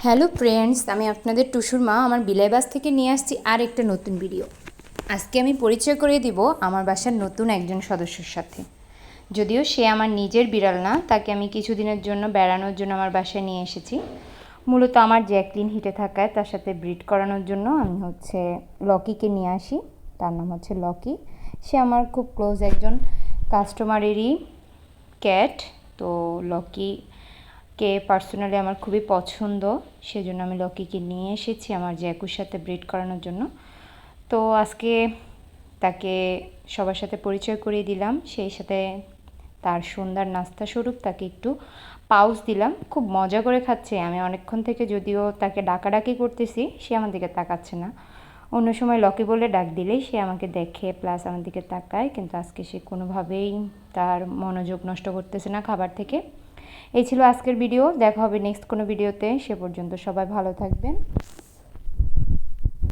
Hello friends, আমি আপনাদের টুসুর মা আমার বিলাইবাস থেকে নিয়ে আসছি আর একটা নতুন ভিডিও। আজকে আমি পরিচয় করিয়ে দিব আমার বাসার নতুন একজন সদস্যর সাথে। যদিও সে আমার নিজের বিড়াল না, তাকে আমি কিছুদিনের জন্য বেড়ানোর জন্য আমার বাসায় নিয়ে এসেছি। মূলত আমার জ্যাকলিন হিটে থাকায় তার সাথে ব্রিড করানোর জন্য আমি লকিকে নিয়ে আসি। তার নাম হচ্ছে লকি। সে আমার খুব ক্লোজ একজন কাস্টমারেরই ক্যাট। তো লকিকে পার্সোনালি আমার খুবই পছন্দ, সেজন্য আমি লকিকে নিয়ে এসেছি আমার জ্যাকুর সাথে ব্রিড করানোর জন্য। তো আজকে তাকে সবার সাথে পরিচয় করিয়ে দিলাম, সেই সাথে তার সুন্দর নাস্তা স্বরূপ তাকে একটু পাউস দিলাম। খুব মজা করে খাচ্ছে। আমি অনেকক্ষণ থেকে যদিও তাকে ডাকাডাকি করতেছি, সে আমার দিকে তাকাচ্ছে না। অন্য সময় লকি বলে ডাক দিলেই সে আমাকে দেখে প্লাস আমার দিকে তাকায়, কিন্তু আজকে সে কোনোভাবেই তার মনোযোগ নষ্ট করতেছে না খাবার থেকে। এই ছিল আজকের ভিডিও। দেখা হবে নেক্সট কোনো ভিডিওতে। সে পর্যন্ত সবাই ভালো থাকবেন।